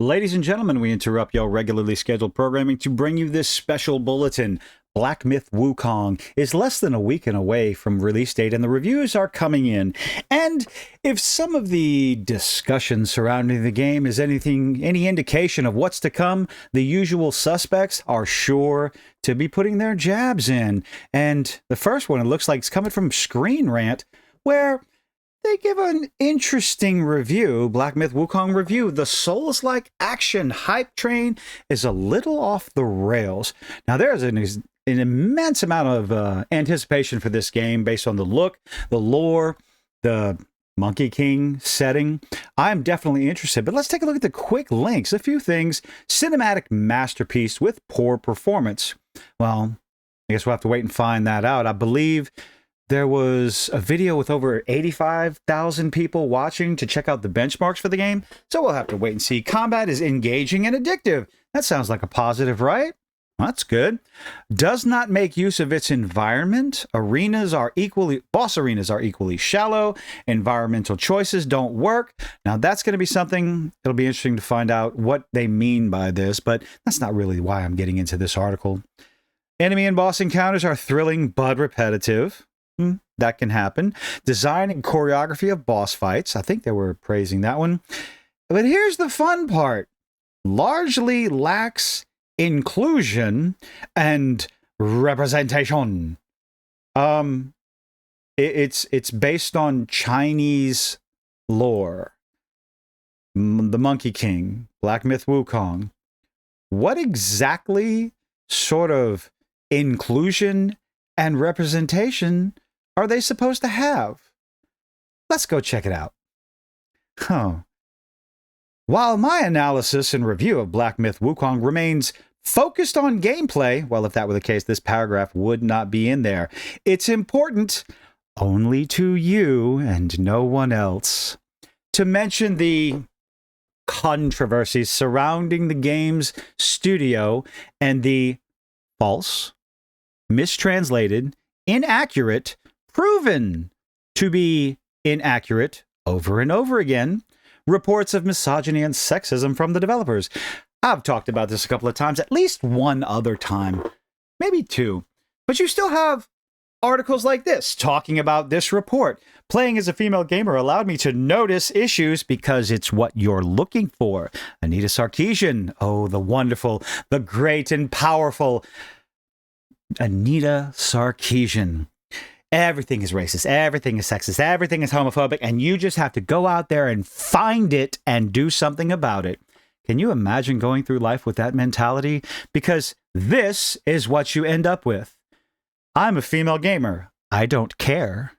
Ladies and gentlemen, we interrupt your regularly scheduled programming to bring you this special bulletin. Black Myth Wukong is less than a week away from release date, and the reviews are coming in. And if some of the discussion surrounding the game is any indication of what's to come, the usual suspects are sure to be putting their jabs in. And the first one, it looks like, it's coming from Screen Rant, where they give an interesting review. Black Myth Wukong review. The Souls-like action hype train is a little off the rails. Now, there's an immense amount of anticipation for this game based on the look, the lore, the Monkey King setting. I'm definitely interested, but let's take a look at the quick links. A few things. Cinematic masterpiece with poor performance. Well, I guess we'll have to wait and find that out. I believe there was a video with over 85,000 people watching to check out the benchmarks for the game, so we'll have to wait and see. Combat is engaging and addictive. That sounds like a positive, right? Well, that's good. Does not make use of its environment. Boss arenas are equally shallow. Environmental choices don't work. Now, that's going to be something, it'll be interesting to find out what they mean by this, but that's not really why I'm getting into this article. Enemy and boss encounters are thrilling but repetitive. That can happen. Design and choreography of boss fights. I think they were praising that one. But here's the fun part. Largely lacks inclusion and representation. It's based on Chinese lore. The Monkey King, Black Myth Wukong. What exactly sort of inclusion and representation are they supposed to have? Let's go check it out. While my analysis and review of Black Myth Wukong remains focused on gameplay, well, if that were the case, this paragraph would not be in there. It's important only to you and no one else to mention the controversies surrounding the game's studio and the false, mistranslated, inaccurate, proven to be inaccurate over and over again, reports of misogyny and sexism from the developers. I've talked about this a couple of times, at least one other time, maybe two. But you still have articles like this talking about this report. Playing as a female gamer allowed me to notice issues because it's what you're looking for. Anita Sarkeesian, oh, the wonderful, the great and powerful Anita Sarkeesian. Everything is racist, everything is sexist, everything is homophobic, and you just have to go out there and find it and do something about it. Can you imagine going through life with that mentality? Because this is what you end up with. I'm a female gamer. I don't care.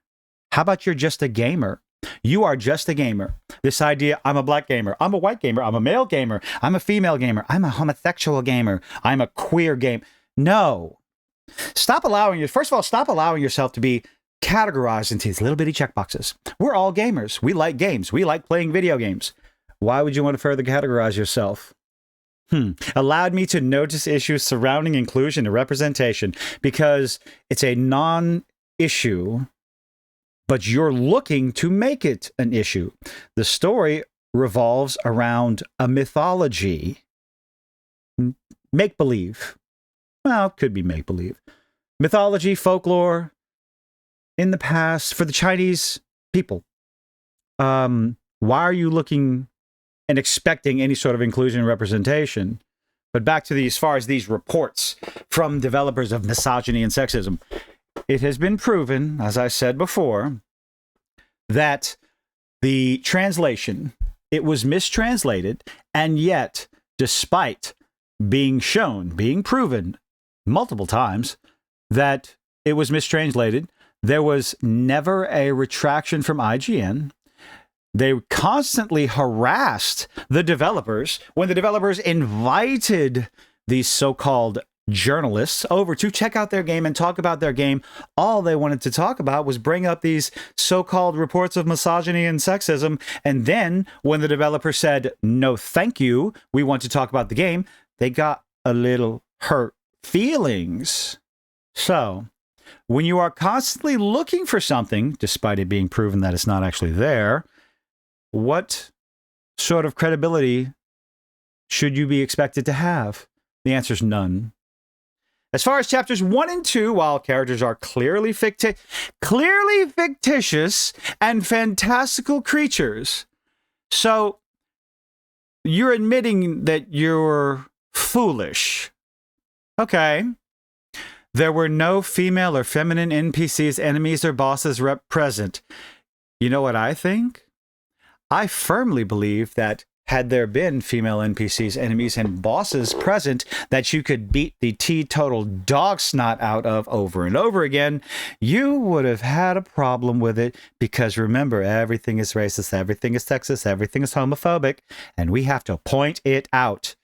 How about you're just a gamer? You are just a gamer. This idea, I'm a black gamer, I'm a white gamer, I'm a male gamer, I'm a female gamer, I'm a homosexual gamer, I'm a queer gamer. No. Stop allowing yourself to be categorized into these little bitty checkboxes. We're all gamers. We like games. We like playing video games. Why would you want to further categorize yourself? Allowed me to notice issues surrounding inclusion and representation because it's a non-issue, but you're looking to make it an issue. The story revolves around a mythology. Make-believe. Well, it could be make-believe. Mythology, folklore, in the past, for the Chinese people. Why are you looking and expecting any sort of inclusion and representation? But back to as far as these reports from developers of misogyny and sexism. It has been proven, as I said before, that the translation, it was mistranslated, and yet, despite being proven multiple times that it was mistranslated, there was never a retraction from IGN. They constantly harassed the developers when the developers invited these so-called journalists over to check out their game and talk about their game. All they wanted to talk about was bring up these so-called reports of misogyny and sexism. And then when the developer said, no, thank you, we want to talk about the game, they got a little hurt feelings. So when you are constantly looking for something, despite it being proven that it's not actually there, what sort of credibility should you be expected to have? The answer is none. As far as chapters 1 and 2, while characters are clearly fictitious and fantastical creatures, so you're admitting that you're foolish. Okay. There were no female or feminine NPCs, enemies, or bosses present. You know what I think? I firmly believe that had there been female NPCs, enemies, and bosses present that you could beat the teetotal dog snot out of over and over again, you would have had a problem with it, because remember, everything is racist, everything is sexist, everything is homophobic, and we have to point it out.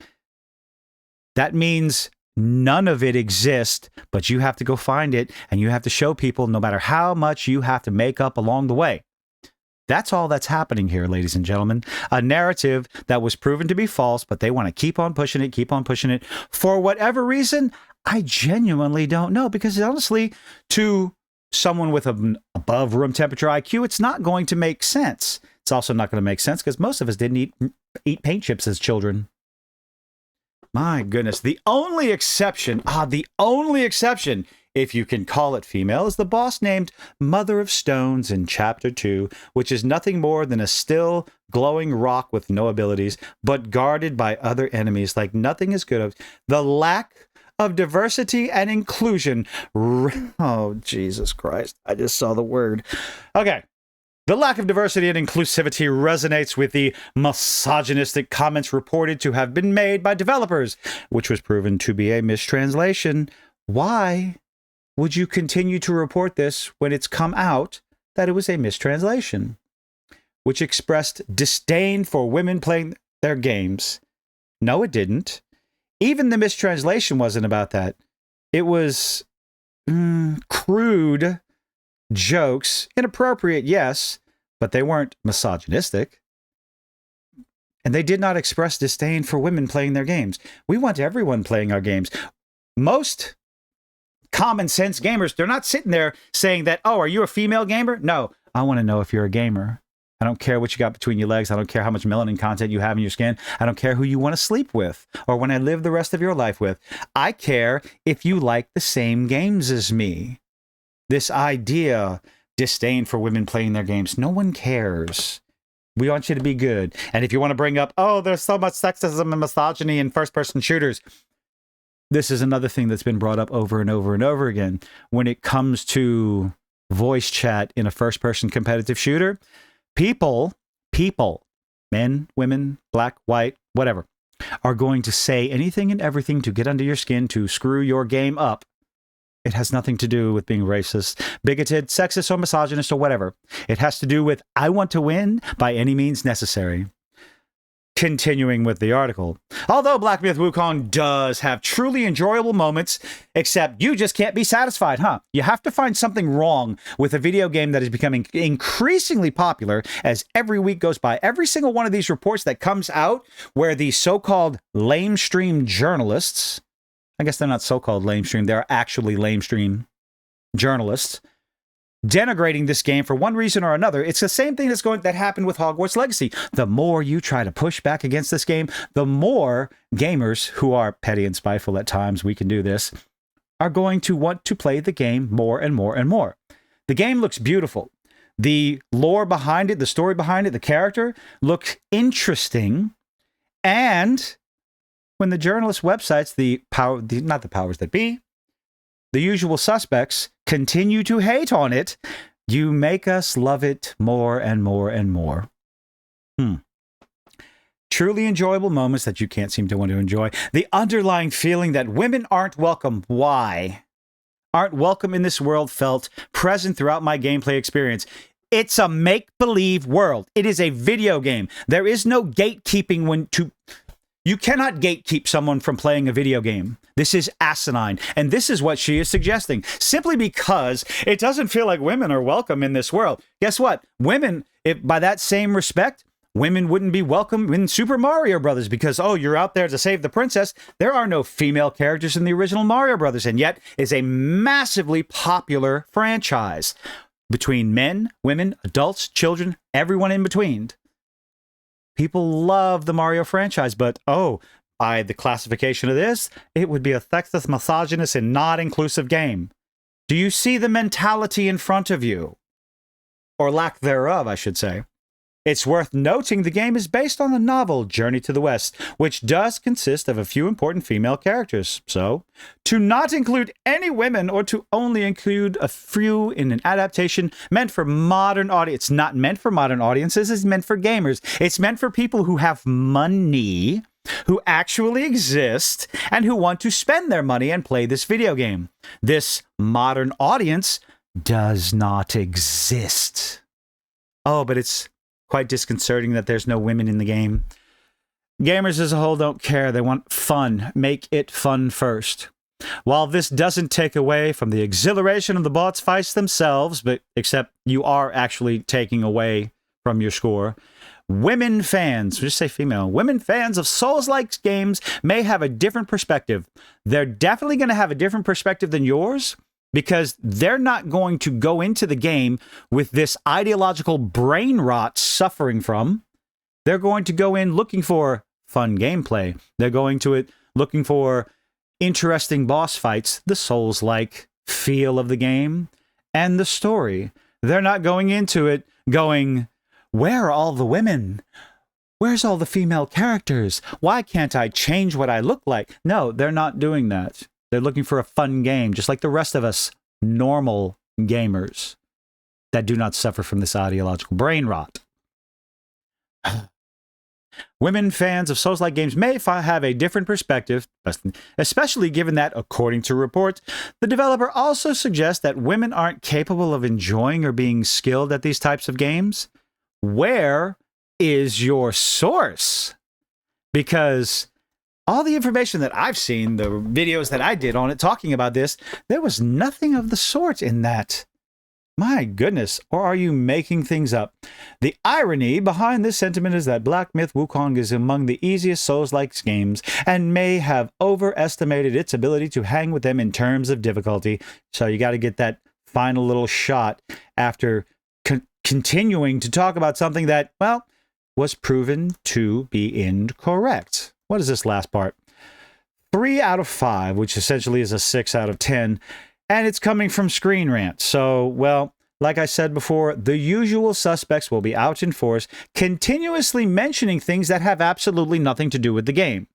That means none of it exists, but you have to go find it, and you have to show people, no matter how much you have to make up along the way. That's all that's happening here, ladies and gentlemen. A narrative that was proven to be false, but they want to keep on pushing it. For whatever reason, I genuinely don't know, because honestly, to someone with an above room temperature IQ, it's not going to make sense. It's also not going to make sense because most of us didn't eat paint chips as children. My goodness. The only exception, if you can call it female, is the boss named Mother of Stones in Chapter 2, which is nothing more than a still, glowing rock with no abilities, but guarded by other enemies like nothing is good of. The lack of diversity and inclusion. Oh, Jesus Christ. I just saw the word. Okay. The lack of diversity and inclusivity resonates with the misogynistic comments reported to have been made by developers, which was proven to be a mistranslation. Why would you continue to report this when it's come out that it was a mistranslation, which expressed disdain for women playing their games? No, it didn't. Even the mistranslation wasn't about that. It was crude jokes, inappropriate, yes, but they weren't misogynistic. And they did not express disdain for women playing their games. We want everyone playing our games. Most common sense gamers, they're not sitting there saying that, oh, are you a female gamer? No, I want to know if you're a gamer. I don't care what you got between your legs. I don't care how much melanin content you have in your skin. I don't care who you want to sleep with or want to live the rest of your life with. I care if you like the same games as me. This idea, disdain for women playing their games, no one cares. We want you to be good. And if you want to bring up, oh, there's so much sexism and misogyny in first-person shooters, this is another thing that's been brought up over and over and over again. When it comes to voice chat in a first-person competitive shooter, people, men, women, black, white, whatever, are going to say anything and everything to get under your skin, to screw your game up. It has nothing to do with being racist, bigoted, sexist, or misogynist, or whatever. It has to do with, I want to win by any means necessary. Continuing with the article. Although Black Myth Wukong does have truly enjoyable moments, except you just can't be satisfied, huh? You have to find something wrong with a video game that is becoming increasingly popular as every week goes by. Every single one of these reports that comes out where the so-called lamestream journalists, I guess they're not so-called lamestream, they're actually lamestream journalists, denigrating this game for one reason or another. It's the same thing that happened with Hogwarts Legacy. The more you try to push back against this game, the more gamers who are petty and spiteful at times, we can do this, are going to want to play the game more and more and more. The game looks beautiful. The lore behind it, the story behind it, the character look interesting. And when the journalist websites, not the powers that be, the usual suspects, continue to hate on it, you make us love it more and more and more. Truly enjoyable moments that you can't seem to want to enjoy. The underlying feeling that women aren't welcome. Why? Aren't welcome in this world felt present throughout my gameplay experience. It's a make-believe world. It is a video game. There is no gatekeeping You cannot gatekeep someone from playing a video game. This is asinine. And this is what she is suggesting. Simply because it doesn't feel like women are welcome in this world. Guess what? Women, by that same respect, women wouldn't be welcome in Super Mario Brothers because, oh, you're out there to save the princess. There are no female characters in the original Mario Brothers, and yet it's a massively popular franchise between men, women, adults, children, everyone in between. People love the Mario franchise, but oh, by the classification of this, it would be a sexist, misogynist, and not inclusive game. Do you see the mentality in front of you? Or lack thereof, I should say. It's worth noting the game is based on the novel Journey to the West, which does consist of a few important female characters. So, to not include any women or to only include a few in an adaptation meant for modern audience. It's not meant for modern audiences, it's meant for gamers. It's meant for people who have money, who actually exist, and who want to spend their money and play this video game. This modern audience does not exist. Oh, but it's quite disconcerting that there's no women in the game. Gamers as a whole don't care. They want fun. Make it fun first. While this doesn't take away from the exhilaration of the boss fights themselves, but except you are actually taking away from your score, women fans, just say female, women fans of Souls-like games may have a different perspective. They're definitely going to have a different perspective than yours, because they're not going to go into the game with this ideological brain rot suffering from. They're going to go in looking for fun gameplay. They're going to it looking for interesting boss fights, the Souls-like feel of the game, and the story. They're not going into it going, where are all the women? Where's all the female characters? Why can't I change what I look like? No, they're not doing that. They're looking for a fun game, just like the rest of us normal gamers that do not suffer from this ideological brain rot. Women fans of Souls-like games may have a different perspective, especially given that, according to reports, the developer also suggests that women aren't capable of enjoying or being skilled at these types of games. Where is your source? Because all the information that I've seen, the videos that I did on it talking about this, there was nothing of the sort in that. My goodness, or are you making things up? The irony behind this sentiment is that Black Myth Wukong is among the easiest Souls-like games and may have overestimated its ability to hang with them in terms of difficulty. So you got to get that final little shot after continuing to talk about something that, well, was proven to be incorrect. What is this last part? 3 out of 5, which essentially is a 6 out of 10. And it's coming from Screen Rant. So, well, like I said before, the usual suspects will be out in force, continuously mentioning things that have absolutely nothing to do with the game.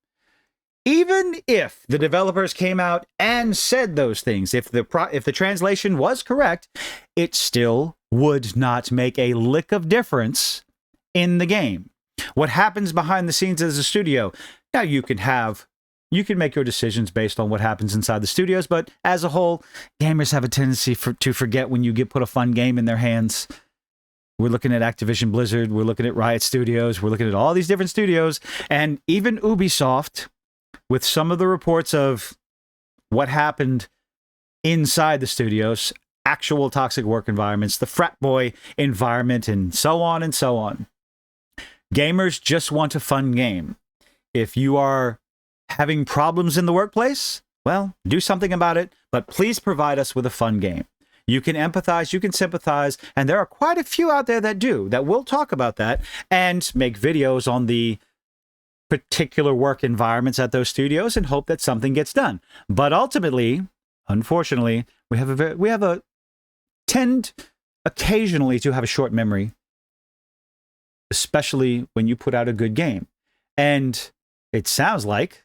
Even if the developers came out and said those things, if the translation was correct, it still would not make a lick of difference in the game. What happens behind the scenes as a studio? Now, you can make your decisions based on what happens inside the studios, but as a whole, gamers have a tendency to forget when you put a fun game in their hands. We're looking at Activision Blizzard, we're looking at Riot Studios, we're looking at all these different studios, and even Ubisoft, with some of the reports of what happened inside the studios, actual toxic work environments, the frat boy environment, and so on and so on. Gamers just want a fun game. If you are having problems in the workplace, well, do something about it, but please provide us with a fun game. You can empathize, you can sympathize, and there are quite a few out there that will talk about that and make videos on the particular work environments at those studios and hope that something gets done. But ultimately, unfortunately, we tend occasionally to have a short memory, especially when you put out a good game. And it sounds like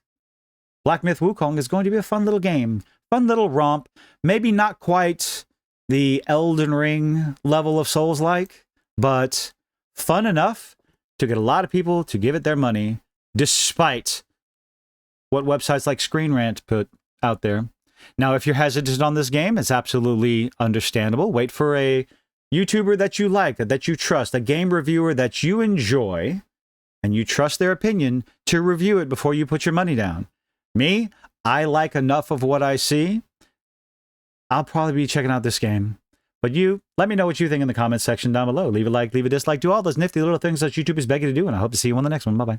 Black Myth Wukong is going to be a fun little game, fun little romp, maybe not quite the Elden Ring level of Souls-like, but fun enough to get a lot of people to give it their money, despite what websites like Screen Rant put out there. Now, if you're hesitant on this game, it's absolutely understandable. Wait for a YouTuber that you like, that you trust, a game reviewer that you enjoy, and you trust their opinion to review it before you put your money down. Me, I like enough of what I see. I'll probably be checking out this game. But you, let me know what you think in the comments section down below. Leave a like, leave a dislike, do all those nifty little things that YouTube is begging you to do, and I hope to see you on the next one. Bye-bye.